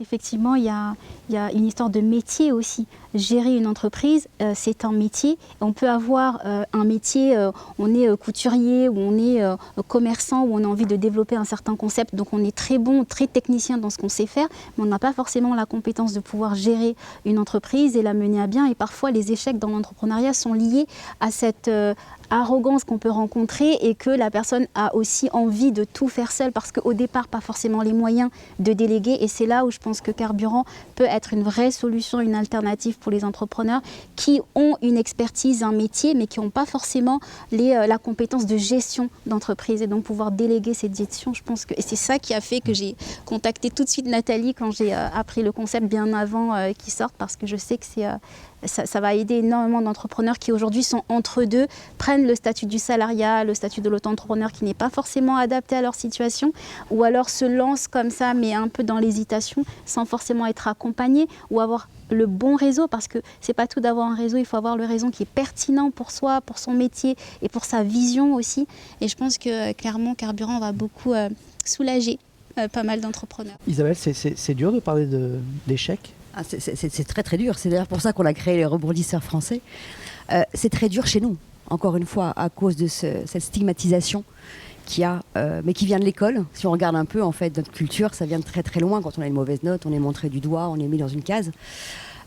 Effectivement, il y a une histoire de métier aussi. Gérer une entreprise, c'est un métier. On peut avoir un métier, on est couturier ou on est commerçant ou on a envie de développer un certain concept. Donc on est très bon, très technicien dans ce qu'on sait faire, mais on n'a pas forcément la compétence de pouvoir gérer une entreprise et la mener à bien. Et parfois, les échecs dans l'entrepreneuriat sont liés à cette arrogance qu'on peut rencontrer et que la personne a aussi envie de tout faire seule parce qu'au départ, pas forcément les moyens de déléguer. Et c'est là où je pense que Carburant peut être une vraie solution, une alternative pour les entrepreneurs qui ont une expertise, un métier, mais qui n'ont pas forcément la compétence de gestion d'entreprise. Et donc pouvoir déléguer cette gestion, je pense que et c'est ça qui a fait que j'ai contacté tout de suite Nathalie quand j'ai appris le concept bien avant qu'il sorte, parce que je sais que ça va aider énormément d'entrepreneurs qui aujourd'hui sont entre deux, prennent le statut du salariat, le statut de l'auto-entrepreneur qui n'est pas forcément adapté à leur situation, ou alors se lancent comme ça mais un peu dans l'hésitation sans forcément être accompagnés ou avoir le bon réseau, parce que c'est pas tout d'avoir un réseau, il faut avoir le réseau qui est pertinent pour soi, pour son métier et pour sa vision aussi. Et je pense que clairement Carburant va beaucoup soulager pas mal d'entrepreneurs. Isabelle, c'est dur de parler d'échec? C'est très très dur, c'est d'ailleurs pour ça qu'on a créé les rebondisseurs français. C'est très dur chez nous, encore une fois, à cause de cette stigmatisation qu'il y a, mais qui vient de l'école. Si on regarde un peu, en fait, notre culture, ça vient de très très loin. Quand on a une mauvaise note, on est montré du doigt, on est mis dans une case.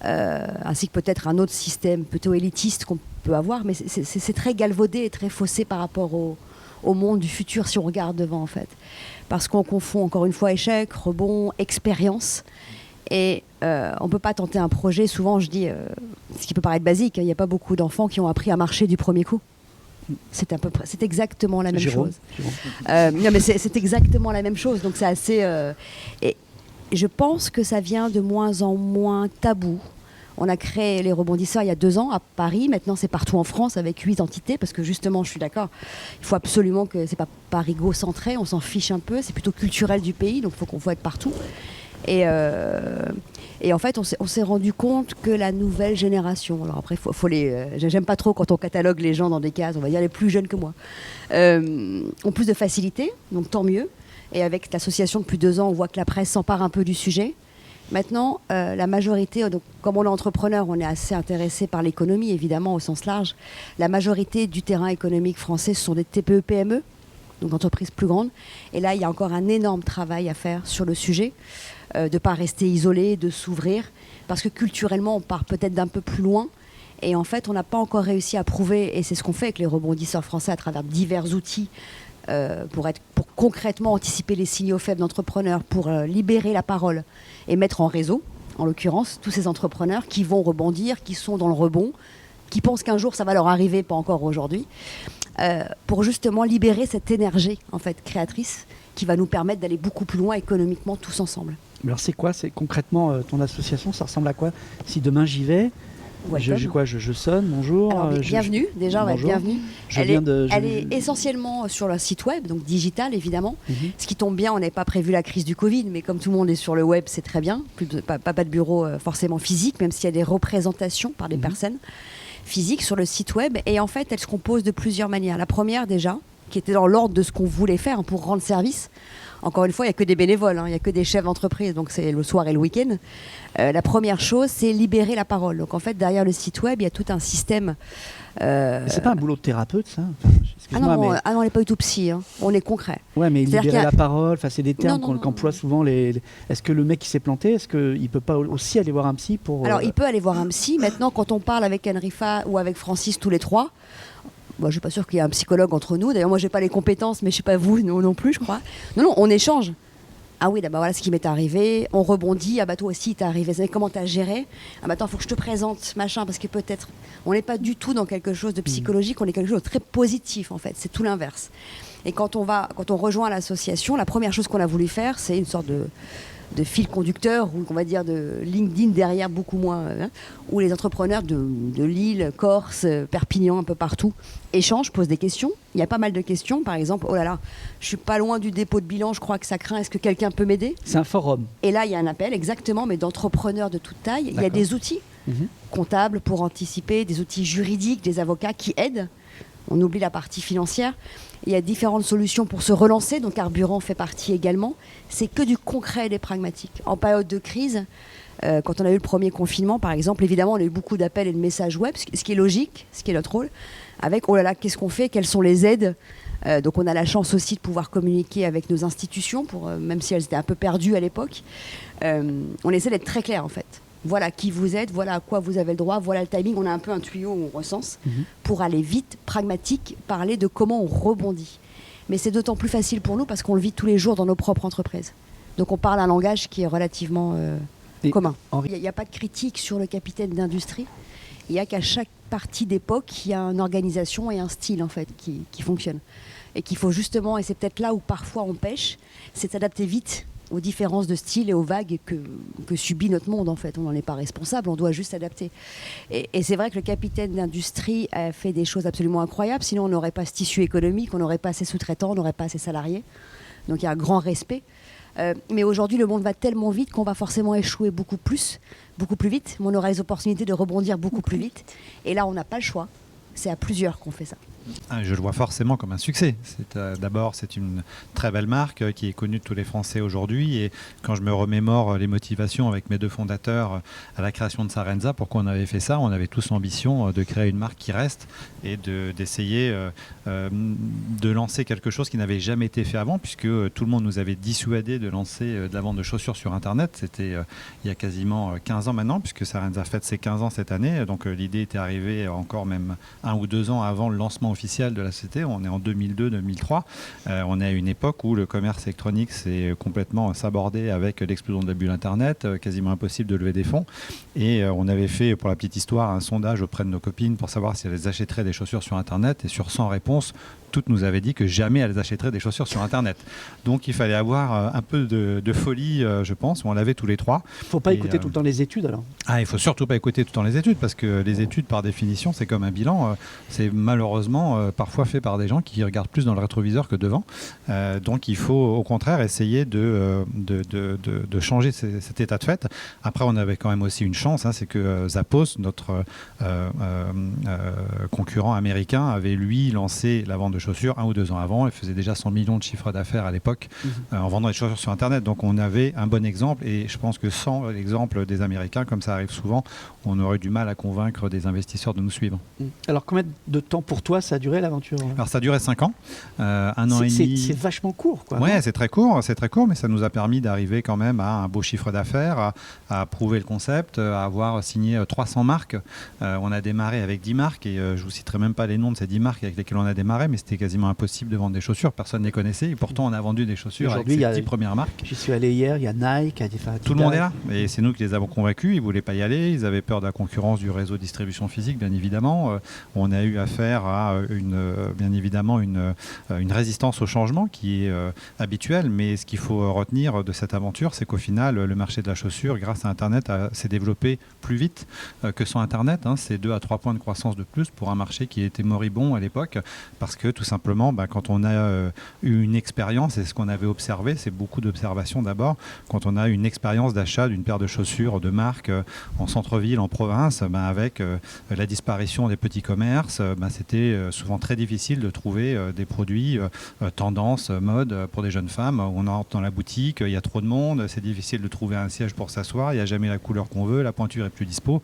Ainsi que peut-être un autre système plutôt élitiste qu'on peut avoir, mais c'est très galvaudé et très faussé par rapport au monde du futur si on regarde devant, en fait. Parce qu'on confond encore une fois échec, rebond, expérience. Et on ne peut pas tenter un projet, souvent je dis, ce qui peut paraître basique, il n'y a pas beaucoup d'enfants qui ont appris à marcher du premier coup. C'est exactement la même chose. Non, mais c'est exactement la même chose, donc c'est assez... et je pense que ça vient de moins en moins tabou. On a créé les rebondisseurs il y a 2 ans à Paris, maintenant c'est partout en France avec 8 entités, parce que justement je suis d'accord, il faut absolument que c'est pas parigo-centré, on s'en fiche un peu, c'est plutôt culturel du pays, donc il faut être partout. Et en fait, on s'est rendu compte que la nouvelle génération, alors après, j'aime pas trop quand on catalogue les gens dans des cases, on va dire les plus jeunes que moi, ont plus de facilité, donc tant mieux. Et avec l'association depuis 2 ans, on voit que la presse s'empare un peu du sujet. Maintenant, la majorité, donc, comme on est entrepreneur, on est assez intéressé par l'économie, évidemment, au sens large. La majorité du terrain économique français, ce sont des TPE-PME, donc d'entreprises plus grandes. Et là, il y a encore un énorme travail à faire sur le sujet, de ne pas rester isolé, de s'ouvrir, parce que culturellement, on part peut-être d'un peu plus loin. Et en fait, on n'a pas encore réussi à prouver, et c'est ce qu'on fait avec les rebondisseurs français à travers divers outils, pour concrètement anticiper les signaux faibles d'entrepreneurs, pour libérer la parole et mettre en réseau, en l'occurrence, tous ces entrepreneurs qui vont rebondir, qui sont dans le rebond, qui pensent qu'un jour ça va leur arriver, pas encore aujourd'hui, pour justement libérer cette énergie en fait, créatrice qui va nous permettre d'aller beaucoup plus loin économiquement tous ensemble. Alors c'est quoi, c'est concrètement ton association, ça ressemble à quoi? Si demain j'y vais, je sonne, bonjour. Alors, bienvenue, déjà, bonjour. Bienvenue. Elle est essentiellement sur le site web, donc digital évidemment. Ce qui tombe bien, on n'avait pas prévu la crise du Covid, mais comme tout le monde est sur le web, c'est très bien. Pas de bureau forcément physique, même s'il y a des représentations par des personnes physiques sur le site web. Et en fait, elle se compose de plusieurs manières. La première déjà, qui était dans l'ordre de ce qu'on voulait faire pour rendre service. Encore une fois, il n'y a que des bénévoles, il n'y a que des chefs d'entreprise, donc c'est le soir et le week-end. La première chose, c'est libérer la parole. Donc en fait, derrière le site web, il y a tout un système. C'est pas un boulot de thérapeute, ça? Non, on n'est pas du tout psy, on est concret. Ouais, mais libérer la parole, c'est des termes qu'emploient souvent les... Est-ce que le mec qui s'est planté, est-ce qu'il ne peut pas aussi aller voir un psy pour... Alors, il peut aller voir un psy. Maintenant, quand on parle avec Enrifa ou avec Francis, tous les trois, moi, je ne suis pas sûre qu'il y ait un psychologue entre nous. D'ailleurs, moi, je n'ai pas les compétences, mais je ne sais pas vous non plus, je crois. Non, on échange. Ah oui, voilà ce qui m'est arrivé. On rebondit. Ah bah toi aussi, t'es arrivé. Comment t'as géré? Ah bah attends, faut que je te présente, machin, parce que peut-être... On n'est pas du tout dans quelque chose de psychologique, on est quelque chose de très positif, en fait. C'est tout l'inverse. Et quand on rejoint l'association, la première chose qu'on a voulu faire, c'est une sorte de fil conducteur, ou on va dire de LinkedIn derrière, beaucoup moins, où les entrepreneurs de Lille, Corse, Perpignan, un peu partout, échangent, posent des questions. Il y a pas mal de questions, par exemple, oh là là, je suis pas loin du dépôt de bilan, je crois que ça craint, est-ce que quelqu'un peut m'aider? C'est un forum. Et là, il y a un appel, exactement, mais d'entrepreneurs de toute taille. Il y a des outils comptables pour anticiper, des outils juridiques, des avocats qui aident On oublie la partie financière. Il y a différentes solutions pour se relancer, donc carburant fait partie également. C'est que du concret et des pragmatiques. En période de crise, quand on a eu le premier confinement, par exemple, évidemment, on a eu beaucoup d'appels et de messages web, ce qui est logique, ce qui est notre rôle, avec, oh là là, qu'est-ce qu'on fait, quelles sont les aides. Donc on a la chance aussi de pouvoir communiquer avec nos institutions, même si elles étaient un peu perdues à l'époque. On essaie d'être très clair, en fait. Voilà qui vous êtes, voilà à quoi vous avez le droit, voilà le timing. On a un peu un tuyau où on recense pour aller vite, pragmatique, parler de comment on rebondit. Mais c'est d'autant plus facile pour nous parce qu'on le vit tous les jours dans nos propres entreprises. Donc on parle un langage qui est relativement commun. Il n'y a pas de critique sur le capitaine d'industrie. Il n'y a qu'à chaque partie d'époque, il y a une organisation et un style en fait qui fonctionne. Et qu'il faut justement, et c'est peut-être là où parfois on pêche, c'est s'adapter vite aux différences de style et aux vagues que subit notre monde en fait. On n'en est pas responsable, on doit juste s'adapter. Et c'est vrai que le capitaine d'industrie a fait des choses absolument incroyables, sinon on n'aurait pas ce tissu économique, on n'aurait pas assez sous-traitants, on n'aurait pas assez salariés. Donc il y a un grand respect. Mais aujourd'hui, le monde va tellement vite qu'on va forcément échouer beaucoup plus vite, mais on aura les opportunités de rebondir beaucoup plus vite. Et là, on n'a pas le choix. C'est à plusieurs qu'on fait ça. Je le vois forcément comme un succès. D'abord, c'est une très belle marque qui est connue de tous les Français aujourd'hui. Et quand je me remémore les motivations avec mes deux fondateurs à la création de Sarenza, pourquoi on avait fait ça? On avait tous l'ambition de créer une marque qui reste et d'essayer de lancer quelque chose qui n'avait jamais été fait avant, puisque tout le monde nous avait dissuadé de lancer de la vente de chaussures sur Internet. C'était il y a quasiment 15 ans maintenant, puisque Sarenza fête ses 15 ans cette année. Donc l'idée était arrivée encore même 1 ou 2 ans avant le lancement officiel de la société. On est en 2002-2003. On est à une époque où le commerce électronique s'est complètement sabordé avec l'explosion de la bulle Internet, quasiment impossible de lever des fonds. Et on avait fait, pour la petite histoire, un sondage auprès de nos copines pour savoir si elles achèteraient des chaussures sur Internet. Et sur 100 réponses, toutes nous avaient dit que jamais elles achèteraient des chaussures sur Internet. Donc il fallait avoir un peu de folie, je pense. On l'avait tous les trois. Il ne faut pas écouter tout le temps les études alors. Il ne faut surtout pas écouter tout le temps les études, parce que les études, par définition, c'est comme un bilan. C'est malheureusement parfois fait par des gens qui regardent plus dans le rétroviseur que devant. Donc il faut au contraire essayer de changer cet état de fait. Après, on avait quand même aussi une chance, c'est que Zappos, notre concurrent américain, avait lui lancé la vente de chaussures 1 ou 2 ans avant. Il faisait déjà 100 millions de chiffres d'affaires à l'époque en vendant des chaussures sur Internet. Donc on avait un bon exemple, et je pense que sans l'exemple des Américains, comme ça arrive souvent, on aurait du mal à convaincre des investisseurs de nous suivre. Alors combien de temps pour toi ça a duré l'aventure? Alors ça a duré 5 ans, 1 an et demi. C'est vachement court quoi. Ouais, c'est très court, mais ça nous a permis d'arriver quand même à un beau chiffre d'affaires, à prouver le concept, à avoir signé 300 marques. On a démarré avec 10 marques, et je vous citerai même pas les noms de ces 10 marques avec lesquelles on a démarré, mais c'était quasiment impossible de vendre des chaussures, personne ne les connaissait, et pourtant on a vendu des chaussures avec ces 10 premières marques. J'y suis allé hier, il y a Nike, tout le monde est là, et c'est nous qui les avons convaincus. Ils ne voulaient pas y aller, ils avaient peur de la concurrence du réseau de distribution physique, bien évidemment. On a eu affaire à bien évidemment une résistance au changement qui est habituelle, mais ce qu'il faut retenir de cette aventure, c'est qu'au final, le marché de la chaussure, grâce à Internet, s'est développé plus vite que sans Internet. C'est 2 à 3 points de croissance de plus pour un marché qui était moribond à l'époque, parce que tout simplement, quand on a eu une expérience, et ce qu'on avait observé, c'est beaucoup d'observations d'abord, quand on a une expérience d'achat d'une paire de chaussures de marque en centre-ville, en province, avec la disparition des petits commerces, c'était souvent très difficile de trouver des produits tendance, mode pour des jeunes femmes. On entre dans la boutique, il y a trop de monde, c'est difficile de trouver un siège pour s'asseoir, il n'y a jamais la couleur qu'on veut, la pointure est plus dispo.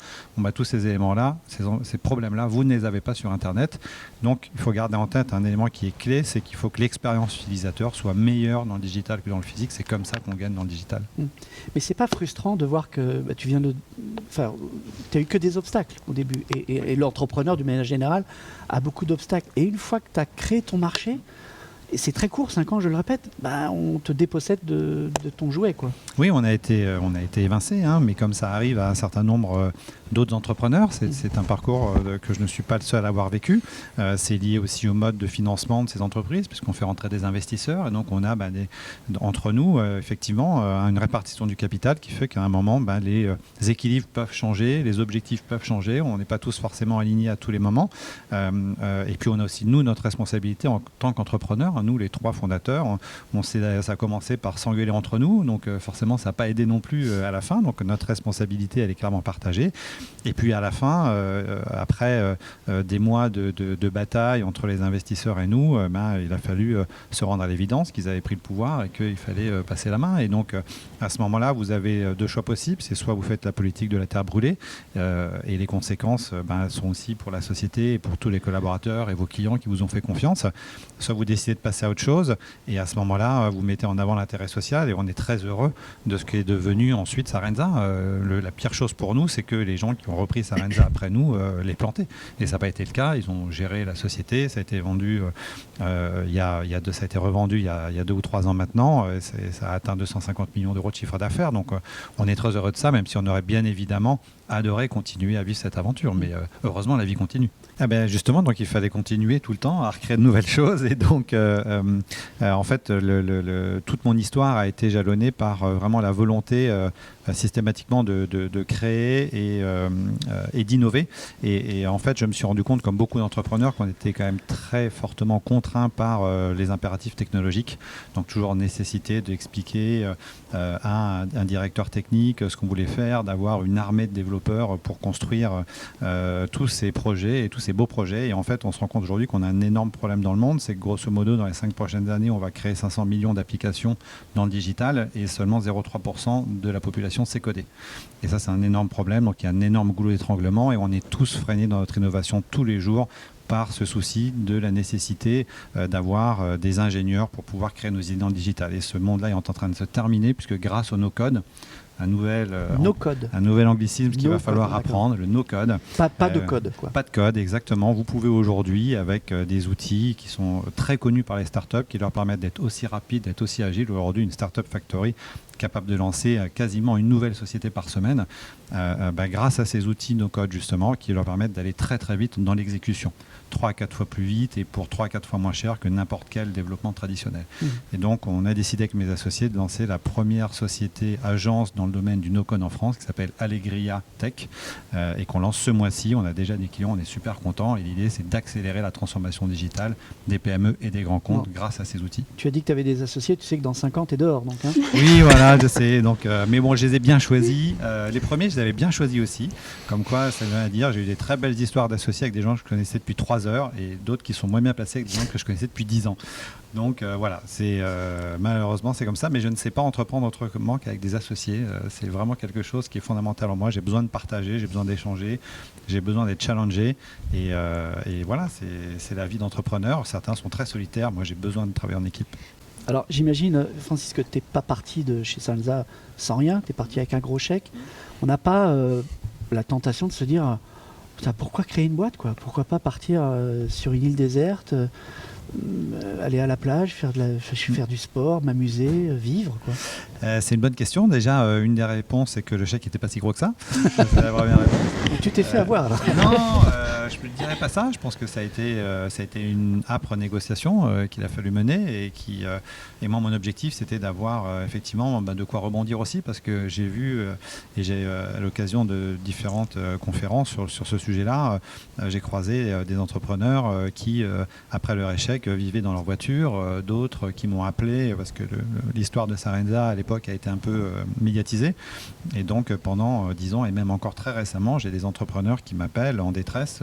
Tous ces éléments-là, ces problèmes-là, vous ne les avez pas sur Internet. Donc il faut garder en tête un élément qui est clé, c'est qu'il faut que l'expérience utilisateur soit meilleure dans le digital que dans le physique. C'est comme ça qu'on gagne dans le digital. Mais c'est pas frustrant de voir que tu viens de... Enfin, tu n'as eu que des obstacles au début. Et l'entrepreneur, du manière générale, a beaucoup d'obstacles. Et une fois que tu as créé ton marché, et c'est très court, 5 ans, je le répète, on te dépossède de ton jouet, quoi. Oui, on a été évincé, mais comme ça arrive à un certain nombre d'autres entrepreneurs, c'est un parcours que je ne suis pas le seul à avoir vécu. C'est lié aussi au mode de financement de ces entreprises, puisqu'on fait rentrer des investisseurs, et donc on a entre nous, effectivement, une répartition du capital qui fait qu'à un moment, les équilibres peuvent changer, les objectifs peuvent changer, on n'est pas tous forcément alignés à tous les moments. Et puis on a aussi, nous, notre responsabilité en tant qu'entrepreneurs. Nous, les 3 fondateurs, ça a commencé par s'engueuler entre nous, donc forcément ça n'a pas aidé non plus à la fin, donc notre responsabilité elle est clairement partagée. Et puis à la fin, après des mois de bataille entre les investisseurs et nous, il a fallu se rendre à l'évidence qu'ils avaient pris le pouvoir et qu'il fallait passer la main. Et donc à ce moment-là, vous avez deux choix possibles. C'est soit vous faites la politique de la terre brûlée et les conséquences sont aussi pour la société et pour tous les collaborateurs et vos clients qui vous ont fait confiance. Soit vous décidez de passer à autre chose et à ce moment-là, vous mettez en avant l'intérêt social et on est très heureux de ce qui est devenu ensuite Sarenza. La pire chose pour nous, c'est que les gens qui ont repris Sarenza après nous les plantaient. Et ça n'a pas été le cas. Ils ont géré la société. Ça a été vendu, ça a été revendu il y a 2 ou 3 ans maintenant. Ça a atteint 250 millions d'euros de chiffre d'affaires. Donc on est très heureux de ça, même si on aurait bien évidemment adoré continuer à vivre cette aventure. Mais heureusement, la vie continue. Justement, donc il fallait continuer tout le temps à recréer de nouvelles choses. Et donc, en fait, toute mon histoire a été jalonnée par vraiment la volonté systématiquement de créer et d'innover. Et en fait, je me suis rendu compte, comme beaucoup d'entrepreneurs, qu'on était quand même très fortement contraints par les impératifs technologiques. Donc, toujours nécessité d'expliquer à un directeur technique ce qu'on voulait faire, d'avoir une armée de développeurs pour construire tous ces projets et tous ces beaux projets. Et en fait, on se rend compte aujourd'hui qu'on a un énorme problème dans le monde. C'est que grosso modo, dans les 5 prochaines années, on va créer 500 millions d'applications dans le digital et seulement 0,3% de la population sait coder. Et ça, c'est un énorme problème. Donc, il y a un énorme goulot d'étranglement et on est tous freinés dans notre innovation tous les jours par ce souci de la nécessité d'avoir des ingénieurs pour pouvoir créer nos idées dans le digital. Et ce monde-là est en train de se terminer puisque grâce au no-code, un nouvel anglicisme qu'il va falloir apprendre, le no-code. Pas de code, quoi. Pas de code, exactement. Vous pouvez aujourd'hui, avec des outils qui sont très connus par les startups, qui leur permettent d'être aussi rapides, d'être aussi agiles. Aujourd'hui, une startup factory capable de lancer quasiment une nouvelle société par semaine, grâce à ces outils no-code, justement, qui leur permettent d'aller très très vite dans l'exécution. 3 à 4 fois plus vite et pour 3 à 4 fois moins cher que n'importe quel développement traditionnel. Et donc, on a décidé avec mes associés de lancer la première société agence dans le domaine du no-code en France qui s'appelle Allegria Tech et qu'on lance ce mois-ci. On a déjà des clients, on est super contents et l'idée, c'est d'accélérer la transformation digitale des PME et des grands comptes grâce à ces outils. Tu as dit que tu avais des associés, tu sais que dans 5 ans, tu es dehors. Donc, hein. Oui, voilà, je sais. Donc, mais bon, je les ai bien choisis. Les premiers, je les avais bien choisis aussi. Comme quoi, ça veut dire, j'ai eu des très belles histoires d'associés avec des gens que je connaissais depuis 3 heures et d'autres qui sont moins bien placés avec des gens que je connaissais depuis 10 ans. Donc voilà, malheureusement c'est comme ça, mais je ne sais pas entreprendre autrement qu'avec des associés. C'est vraiment quelque chose qui est fondamental en moi. J'ai besoin de partager, j'ai besoin d'échanger, j'ai besoin d'être challengé. Et voilà, c'est la vie d'entrepreneur. Certains sont très solitaires, moi j'ai besoin de travailler en équipe. Alors j'imagine, Francis, que tu n'es pas parti de chez Sarenza sans rien, tu es parti avec un gros chèque. On n'a pas la tentation de se dire... Pourquoi créer une boîte, quoi ? Pourquoi pas partir sur une île déserte, aller à la plage, faire du sport, m'amuser, vivre, quoi. C'est une bonne question. Déjà, une des réponses, c'est que le chèque n'était pas si gros que ça. C'est la première réponse. Tu t'es fait avoir, là. Non, je ne dirais pas ça. Je pense que ça a été une âpre négociation qu'il a fallu mener. Et moi, mon objectif, c'était d'avoir effectivement de quoi rebondir aussi, parce que j'ai vu, et j'ai à l'occasion de différentes conférences sur ce sujet-là, j'ai croisé des entrepreneurs qui, après leur échec, vivaient dans leur voiture, d'autres qui m'ont appelé, parce que l'histoire de Sarenza, à l'époque, a été un peu médiatisée. Et donc, pendant 10 ans, et même encore très récemment, j'ai des entrepreneurs qui m'appellent en détresse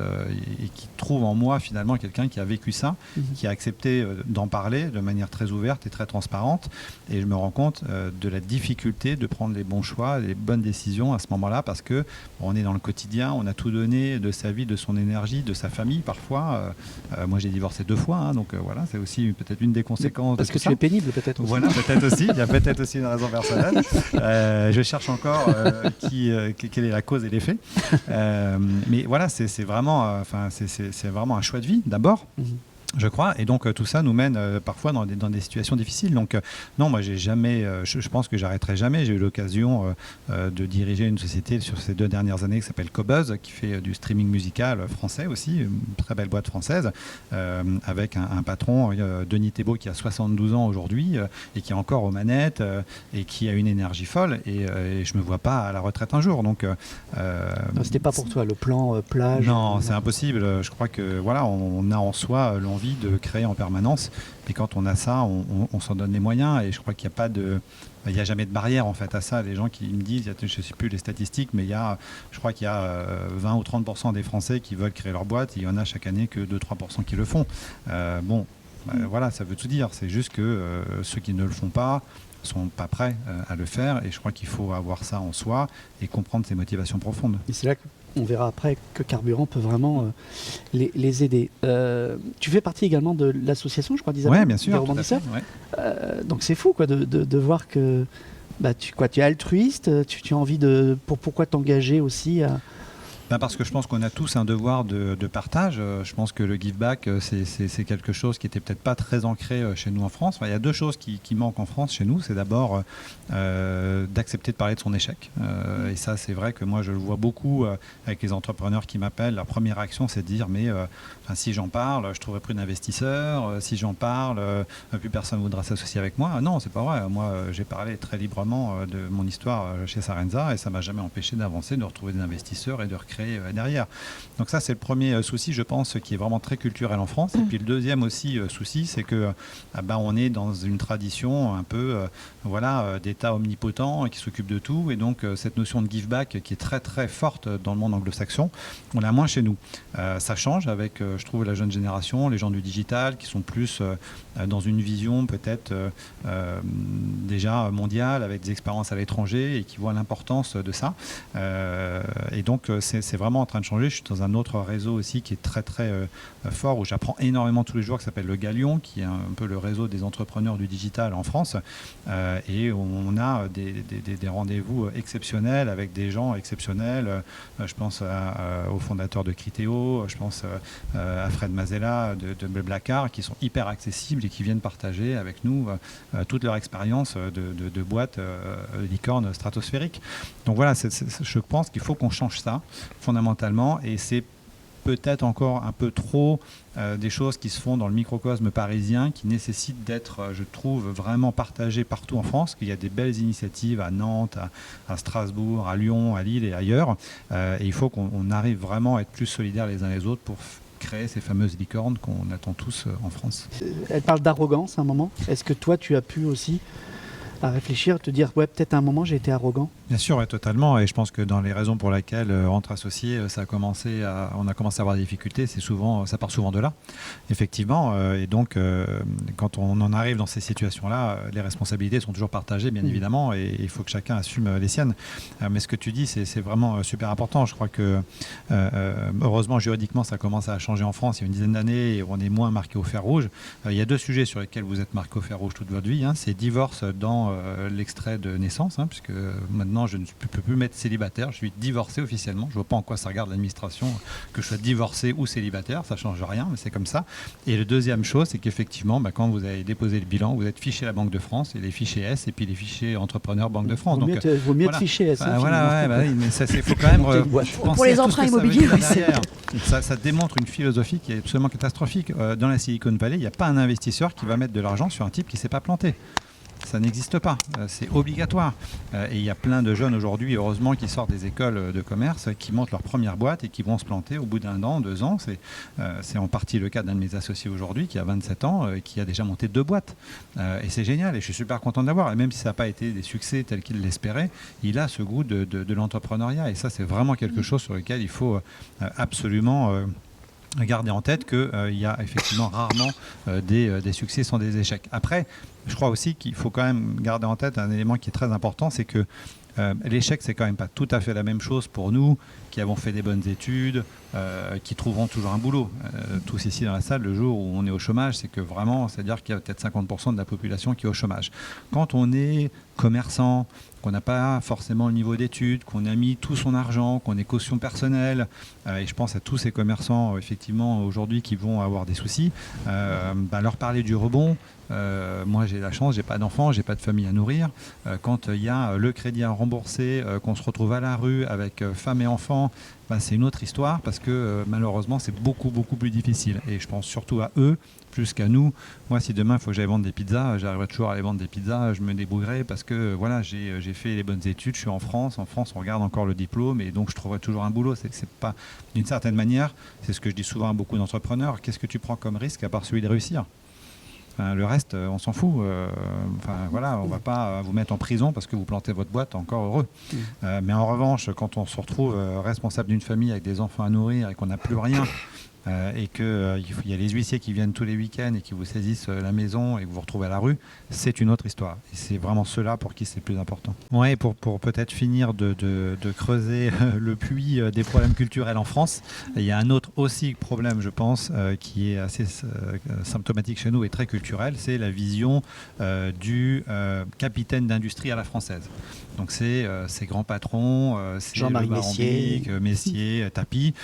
et qui trouvent en moi, finalement, quelqu'un qui a vécu ça, qui a accepté d'en parler de manière très ouverte et très transparente. Et je me rends compte de la difficulté de prendre les bons choix, les bonnes décisions à ce moment-là, parce que on est dans le quotidien, on a tout donné de sa vie, de son énergie, de sa famille parfois. Moi, j'ai divorcé 2 fois, hein, donc voilà, c'est aussi peut-être une des conséquences. Parce que tu es pénible, peut-être. Voilà, peut-être aussi. Il y a peut-être aussi une raison personnelle. Je cherche encore quelle est la cause et l'effet. Mais voilà, c'est vraiment, c'est vraiment un choix de vie d'abord. Je crois, et donc tout ça nous mène parfois dans des situations difficiles. Donc non, moi j'ai jamais, je pense que j'arrêterai jamais. J'ai eu l'occasion de diriger une société sur ces 2 dernières années qui s'appelle Cobuzz, qui fait du streaming musical français aussi, une très belle boîte française, avec un patron, Denis Thébault, qui a 72 ans aujourd'hui et qui est encore aux manettes et qui a une énergie folle. Et je me vois pas à la retraite un jour. Donc non, c'était pas pour toi le plan plage. Non, c'est impossible. Je crois que voilà, on a en soi l'envie envie de créer en permanence. Et quand on a ça, on s'en donne les moyens. Et je crois qu'il n'y a pas de... Il n'y a jamais de barrière en fait à ça. Les gens qui me disent, je ne sais plus les statistiques, mais je crois qu'il y a 20 ou 30% des Français qui veulent créer leur boîte. Il y en a chaque année que 2-3% qui le font. Voilà, ça veut tout dire. C'est juste que ceux qui ne le font pas sont pas prêts à le faire. Et je crois qu'il faut avoir ça en soi et comprendre ses motivations profondes. Et c'est là qu'on verra après que Carburant peut vraiment les aider. Tu fais partie également de l'association, je crois, d'Isabelle, Oui, bien sûr. des rebondisseurs. Ouais. Donc c'est fou quoi, de voir que tu es altruiste, tu as envie de... Pourquoi t'engager aussi à... Parce que je pense qu'on a tous un devoir de partage. Je pense que le give back, c'est quelque chose qui n'était peut-être pas très ancré chez nous en France. Enfin, il y a deux choses qui manquent en France chez nous. C'est d'abord d'accepter de parler de son échec. Et ça, c'est vrai que moi, je le vois beaucoup avec les entrepreneurs qui m'appellent. La première réaction, c'est de dire, mais si j'en parle, je trouverai plus d'investisseurs. Si j'en parle, plus personne ne voudra s'associer avec moi. Non, c'est pas vrai. Moi, j'ai parlé très librement de mon histoire chez Sarenza et ça m'a jamais empêché d'avancer, de retrouver des investisseurs et de recréer derrière. Donc ça, c'est le premier souci, je pense, qui est vraiment très culturel en France. Et puis le deuxième aussi souci, c'est que on est dans une tradition un peu d'État omnipotent qui s'occupe de tout. Et donc cette notion de give back qui est très très forte dans le monde anglo-saxon, on l'a moins chez nous. Ça change avec, je trouve, la jeune génération, les gens du digital qui sont plus dans une vision peut-être déjà mondiale avec des expériences à l'étranger et qui voient l'importance de ça. Et donc c'est vraiment en train de changer. Je suis dans un autre réseau aussi qui est très très fort où j'apprends énormément tous les jours, qui s'appelle le Galion, qui est un peu le réseau des entrepreneurs du digital en France. Et on a des rendez-vous exceptionnels avec des gens exceptionnels. Je pense au fondateur de Criteo, je pense à Fred Mazella de Blablacar, qui sont hyper accessibles et qui viennent partager avec nous toute leur expérience de boîtes licornes stratosphériques. Donc voilà, je pense qu'il faut qu'on change ça fondamentalement, et c'est peut-être encore un peu trop des choses qui se font dans le microcosme parisien qui nécessitent d'être, je trouve, vraiment partagées partout en France. Il y a des belles initiatives à Nantes, à Strasbourg, à Lyon, à Lille et ailleurs. Et il faut qu'on arrive vraiment à être plus solidaires les uns les autres pour créer ces fameuses licornes qu'on attend tous en France. Elle parle d'arrogance à un moment. Est-ce que toi, tu as pu aussi à réfléchir, te dire, peut-être à un moment, j'ai été arrogant? Bien sûr, ouais, totalement. Et je pense que dans les raisons pour lesquelles, entre associés, on a commencé à avoir des difficultés, ça part souvent de là, effectivement. Et donc, quand on en arrive dans ces situations-là, les responsabilités sont toujours partagées, bien évidemment, et il faut que chacun assume les siennes. Mais ce que tu dis, c'est vraiment super important. Je crois que, heureusement, juridiquement, ça commence à changer en France. Il y a une dizaine d'années, et on est moins marqué au fer rouge. Il y a deux sujets sur lesquels vous êtes marqué au fer rouge toute votre vie. C'est divorce dans l'extrait de naissance, puisque maintenant, je ne peux plus mettre célibataire, je suis divorcé officiellement. Je ne vois pas en quoi ça regarde l'administration que je sois divorcé ou célibataire, ça ne change rien, mais c'est comme ça. Et la deuxième chose, c'est qu'effectivement, quand vous avez déposé le bilan, vous êtes fiché à la Banque de France, et les fichiers S, et puis les fichiers entrepreneurs Banque de France. Vaut mieux être fiché S. Mais ça, il faut quand même pour les emprunts immobiliers. Ça démontre une philosophie qui est absolument catastrophique. Dans la Silicon Valley, il n'y a pas un investisseur qui va mettre de l'argent sur un type qui ne s'est pas planté. Ça n'existe pas, c'est obligatoire. Et il y a plein de jeunes aujourd'hui, heureusement, qui sortent des écoles de commerce, qui montent leur première boîte et qui vont se planter au bout d'1 an, 2 ans. C'est en partie le cas d'un de mes associés aujourd'hui qui a 27 ans, qui a déjà monté 2 boîtes. Et c'est génial et je suis super content de l'avoir. Et même si ça n'a pas été des succès tels qu'il l'espérait, il a ce goût de l'entrepreneuriat. Et ça, c'est vraiment quelque chose sur lequel il faut absolument... garder en tête qu'il y a effectivement rarement des succès sans des échecs. Après, je crois aussi qu'il faut quand même garder en tête un élément qui est très important, c'est que l'échec, c'est quand même pas tout à fait la même chose pour nous qui avons fait des bonnes études, qui trouveront toujours un boulot. Tous ici dans la salle, le jour où on est au chômage, c'est que vraiment, c'est-à-dire qu'il y a peut-être 50% de la population qui est au chômage. Quand on est commerçant, qu'on n'a pas forcément le niveau d'études, qu'on a mis tout son argent, qu'on est caution personnelle, et je pense à tous ces commerçants effectivement aujourd'hui qui vont avoir des soucis, leur parler du rebond. Moi j'ai la chance, j'ai pas d'enfants, j'ai pas de famille à nourrir. Quand il y a le crédit à rembourser, qu'on se retrouve à la rue avec femme et enfants c'est une autre histoire parce que malheureusement c'est beaucoup plus difficile. Et je pense surtout à eux plus qu'à nous. Moi, si demain il faut que j'aille vendre des pizzas, j'arriverai toujours à aller vendre des pizzas, je me débrouillerai parce que voilà, j'ai fait les bonnes études, je suis en France. En France, on regarde encore le diplôme et donc je trouverai toujours un boulot. C'est pas, d'une certaine manière, c'est ce que je dis souvent à beaucoup d'entrepreneurs. Qu'est-ce que tu prends comme risque à part celui de réussir ? Le reste, on s'en fout. Voilà, on ne va pas vous mettre en prison parce que vous plantez votre boîte, encore heureux. Mais en revanche, quand on se retrouve responsable d'une famille avec des enfants à nourrir et qu'on n'a plus rien, et qu'il y a les huissiers qui viennent tous les week-ends et qui vous saisissent la maison et que vous vous retrouvez à la rue, c'est une autre histoire. Et c'est vraiment ceux-là pour qui c'est le plus important. Ouais, pour peut-être finir de creuser le puits des problèmes culturels en France, il y a un autre aussi problème, je pense, qui est assez symptomatique chez nous et très culturel, c'est la vision du capitaine d'industrie à la française. Donc c'est ces grands patrons, c'est Jean-Marie Messier, Tapi,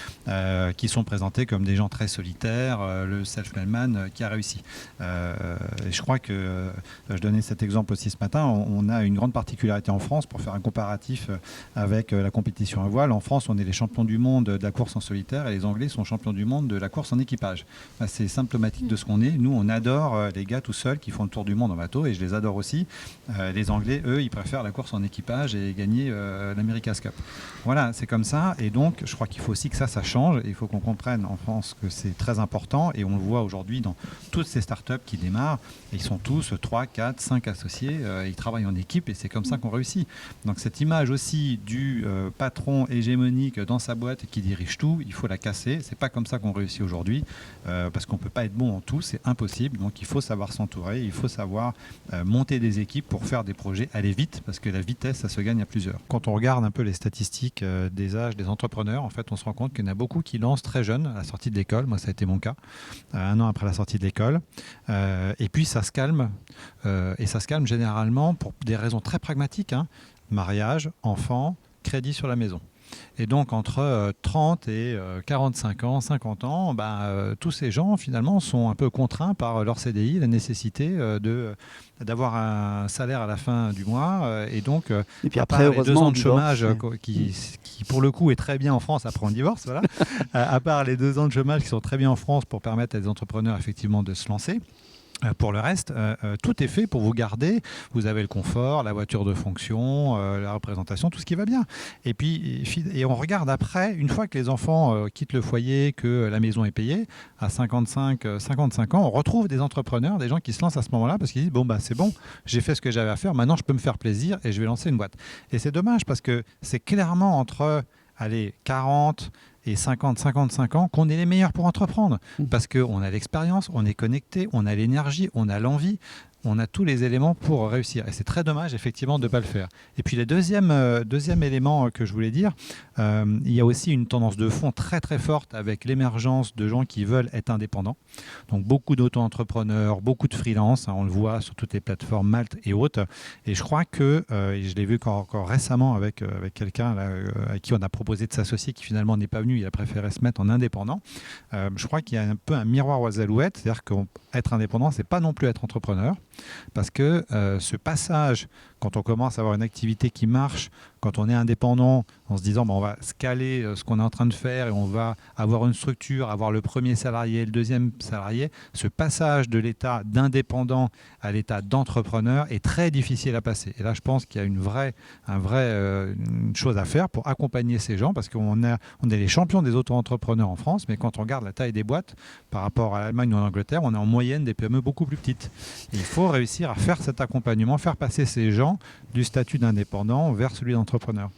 qui sont présentés comme des gens très solitaires, le self-made man qui a réussi. Et je crois que, je donnais cet exemple aussi ce matin, on a une grande particularité en France, pour faire un comparatif avec la compétition à voile. En France, on est les champions du monde de la course en solitaire et les Anglais sont champions du monde de la course en équipage. C'est symptomatique de ce qu'on est. Nous, on adore les gars tout seuls qui font le tour du monde en bateau et je les adore aussi. Les Anglais, eux, ils préfèrent la course en équipage et gagner l'America's Cup. Voilà, c'est comme ça. Et donc, je crois qu'il faut aussi que ça change. Il faut qu'on comprenne en France que c'est très important et on le voit aujourd'hui dans toutes ces startups qui démarrent. Ils sont tous 3, 4, 5 associés, ils travaillent en équipe et c'est comme ça qu'on réussit. Donc cette image aussi du patron hégémonique dans sa boîte qui dirige tout, il faut la casser. C'est pas comme ça qu'on réussit aujourd'hui parce qu'on peut pas être bon en tout, c'est impossible. Donc il faut savoir s'entourer, il faut savoir monter des équipes pour faire des projets, aller vite parce que la vitesse, ça se gagne à plusieurs. Quand on regarde un peu les statistiques des âges des entrepreneurs, en fait, on se rend compte qu'il y en a beaucoup qui lancent très jeunes à la sortie de l'école. Moi, ça a été mon cas, 1 an après la sortie de l'école. Et puis, ça se calme. Et ça se calme généralement pour des raisons très pragmatiques. Mariage, enfant, crédit sur la maison. Et donc, entre 30 et 45 ans, 50 ans, tous ces gens, finalement, sont un peu contraints par leur CDI, la nécessité d'avoir un salaire à la fin du mois. Et donc, et puis après, les 2 ans de chômage, qui, pour le coup, est très bien en France, après on divorce, voilà. À part les 2 ans de chômage qui sont très bien en France pour permettre à des entrepreneurs, effectivement, de se lancer. Pour le reste, tout est fait pour vous garder. Vous avez le confort, la voiture de fonction, la représentation, tout ce qui va bien. Et puis, on regarde après, une fois que les enfants quittent le foyer, que la maison est payée, à 55 ans, on retrouve des entrepreneurs, des gens qui se lancent à ce moment-là parce qu'ils disent c'est bon, j'ai fait ce que j'avais à faire, maintenant je peux me faire plaisir et je vais lancer une boîte. Et c'est dommage parce que c'est clairement entre 40 et 55 ans qu'on est les meilleurs pour entreprendre parce qu'on a l'expérience, on est connecté, on a l'énergie, on a l'envie, on a tous les éléments pour réussir. Et c'est très dommage, effectivement, de ne pas le faire. Et puis, le deuxième élément que je voulais dire, il y a aussi une tendance de fond très, très forte avec l'émergence de gens qui veulent être indépendants. Donc, beaucoup d'auto-entrepreneurs, beaucoup de freelance, on le voit sur toutes les plateformes Malte et autres. Et je crois que, et je l'ai vu encore récemment avec quelqu'un à qui on a proposé de s'associer, qui finalement n'est pas venu, il a préféré se mettre en indépendant. Je crois qu'il y a un peu un miroir aux alouettes, c'est-à-dire qu'être indépendant, c'est pas non plus être entrepreneur. Parce que ce passage, quand on commence à avoir une activité qui marche, quand on est indépendant, en se disant on va scaler ce qu'on est en train de faire et on va avoir une structure, avoir le premier salarié, le deuxième salarié, ce passage de l'état d'indépendant à l'état d'entrepreneur est très difficile à passer. Et là, je pense qu'il y a une chose à faire pour accompagner ces gens, parce qu'on est les champions des auto-entrepreneurs en France, mais quand on regarde la taille des boîtes par rapport à l'Allemagne ou à l'Angleterre, on est en moyenne des PME beaucoup plus petites. Et il faut réussir à faire cet accompagnement, faire passer ces gens du statut d'indépendant vers celui d'entrepreneur.